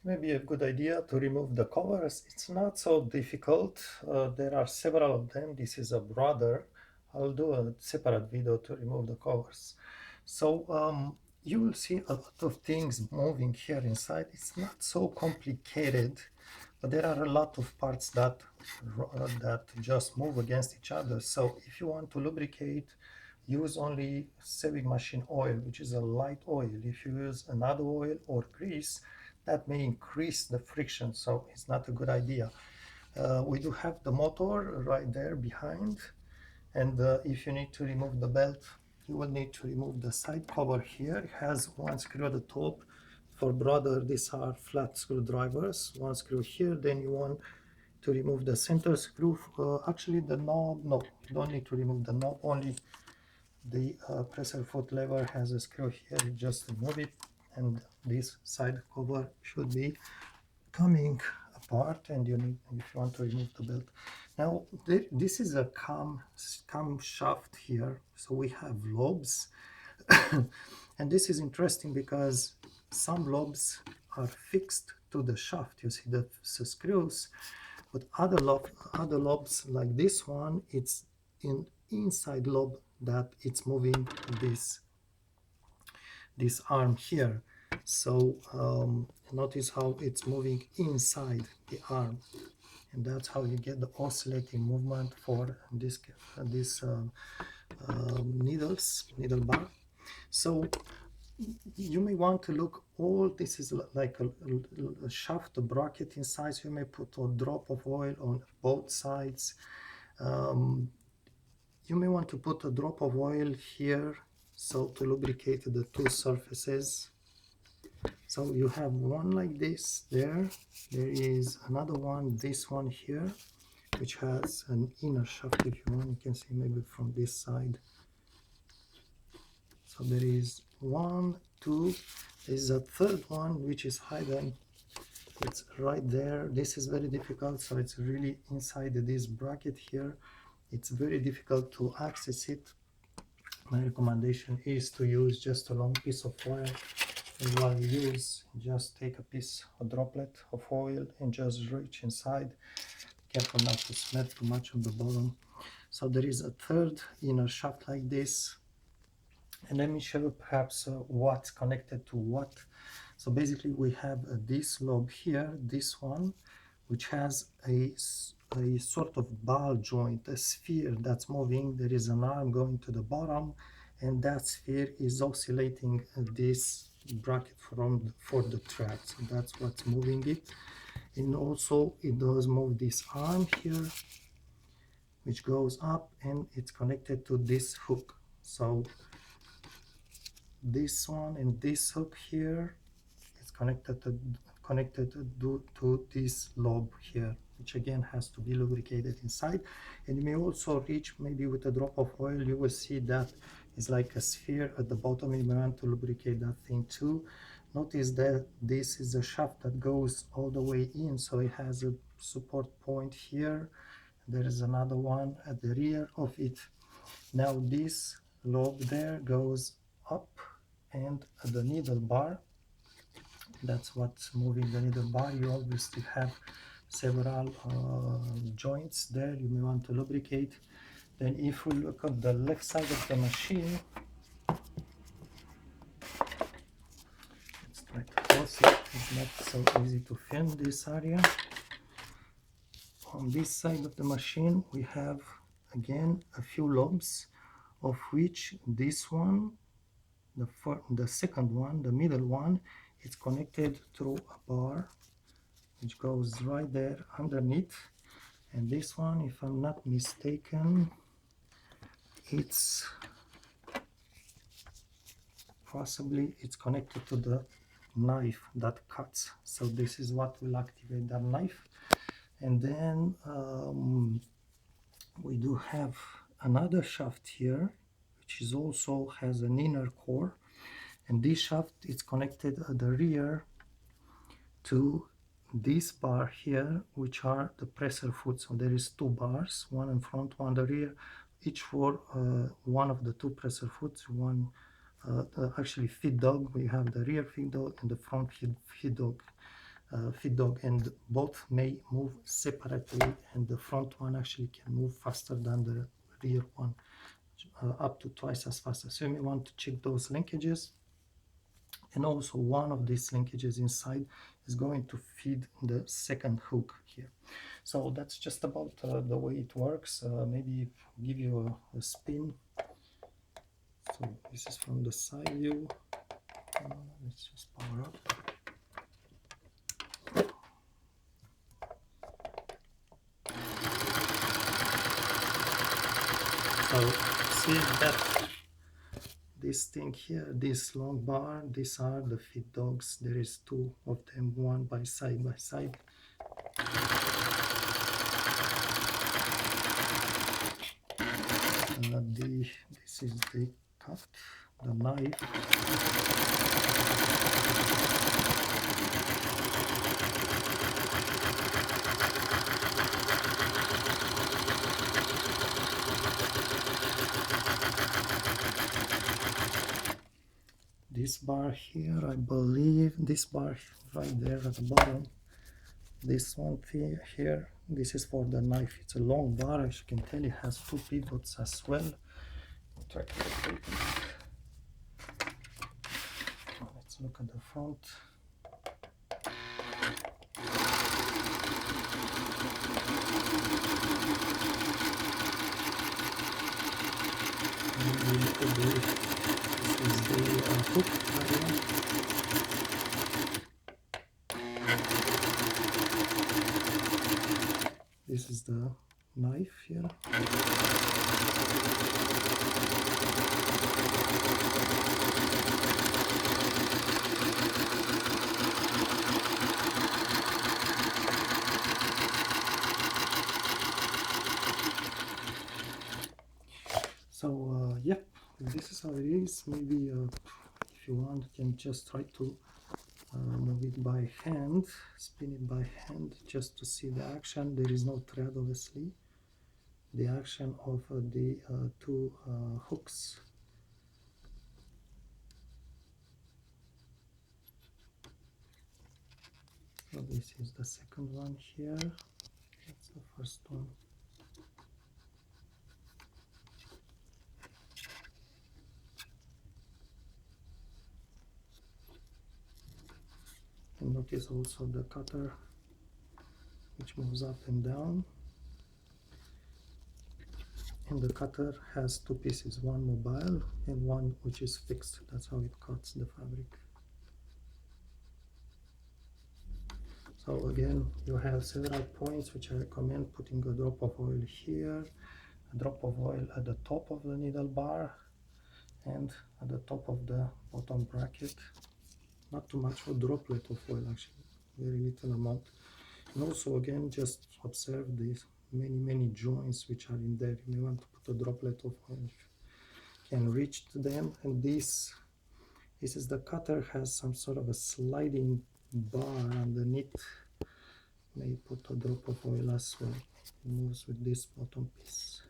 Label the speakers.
Speaker 1: Maybe a good idea to remove the covers. It's not so difficult. There are several of them. This is a brother. I'll do a separate video to remove the covers. So you will see a lot of things moving here inside. It's not so complicated, but there are a lot of parts that just move against each other. So if you want to lubricate, use only sewing machine oil, which is a light oil. If you use another oil or grease, that may increase the friction, so it's not a good idea. We do have the motor right there behind, and if you need to remove the belt, you will need to remove the side cover here. It has one screw at the top. For brother, these are flat screwdrivers. One screw here, then you want to remove the center screw. Actually, the knob, no, you don't need to remove the knob, only the presser foot lever has a screw here. You just remove it, and this side cover should be coming apart, and you need, if you want to remove the belt. Now this is a cam shaft here, so we have lobes. And this is interesting because some lobes are fixed to the shaft. You see the screws, but other lobes like this one, it's in inside lobe that it's moving this arm here. So notice how it's moving inside the arm, and that's how you get the oscillating movement for this needle bar. So you may want to look, all this is like a shaft, a bracket inside, so you may put a drop of oil on both sides. You may want to put a drop of oil here, so to lubricate the two surfaces. So you have one like this there is another one, this one here, which has an inner shaft. If you want, you can see maybe from this side. So there is one, two, there is a third one which is hidden. It's right there. This is very difficult, so it's really inside this bracket here. It's very difficult to access it. My recommendation is to use just a long piece of oil, and while you use, just take a droplet of oil and just reach inside. Careful not to smell too much on the bottom. So there is a third inner shaft like this, and let me show you perhaps what's connected to what. So basically we have this lobe here, this one, which has a sort of ball joint, a sphere that's moving. There is an arm going to the bottom, and that sphere is oscillating this bracket for the track. So that's what's moving it. And also it does move this arm here, which goes up, and it's connected to this hook. So this one and this hook here is connected to this lobe here, which again has to be lubricated inside. And you may also reach, maybe with a drop of oil, you will see that it's like a sphere at the bottom. You may want to lubricate that thing too. Notice that this is a shaft that goes all the way in, so it has a support point here. There is another one at the rear of it. Now this lobe there goes up, and the needle bar, that's what's moving the needle bar. You obviously have several joints there you may want to lubricate. Then if we look at the left side of the machine, let's try to close it. It's not so easy to film this area. On this side of the machine we have again a few lobes, of which this one, the second one, the middle one, it's connected through a bar which goes right there underneath. And this one, if I'm not mistaken, it's connected to the knife that cuts. So this is what will activate that knife. And then we do have another shaft here, which is also has an inner core, and this shaft is connected at the rear to this bar here, which are the presser foot. So there is two bars, one in front, one the rear, each for one of the two presser foots. One actually feed dog, we have the rear feed dog and the front feed dog. feed dog, and both may move separately, and the front one actually can move faster than the rear one, up to twice as fast. So you may want to check those linkages. And also one of these linkages inside is going to feed the second hook here. So that's just about the way it works. Maybe give you a spin. So this is from the side view. Let's just power up. So see that this thing here, this long bar, these are the feed dogs. There is two of them, one by side. This is the cut, the knife. This bar here, I believe, this bar right there at the bottom, this one here, this is for the knife. It's a long bar, as you can tell. It has two pivots as well. Try to rotate it. Let's look at the front. This is the hook area. This is the knife here. So yep, this is how it is. Maybe if you want, you can just try to move it by hand, spin it by hand, just to see the action. There is no thread, obviously. The action of the two hooks. So this is the second one here. That's the first one. And notice also the cutter, which moves up and down. And the cutter has two pieces, one mobile and one which is fixed. That's how it cuts the fabric. So again, you have several points which I recommend putting a drop of oil here, a drop of oil at the top of the needle bar, and at the top of the bottom bracket. Not too much, a droplet of oil actually, very little amount. And also again, just observe these many joints which are in there. You may want to put a droplet of oil if you can reach to them. And this is the cutter, has some sort of a sliding bar underneath. May put a drop of oil as well. It moves with this bottom piece.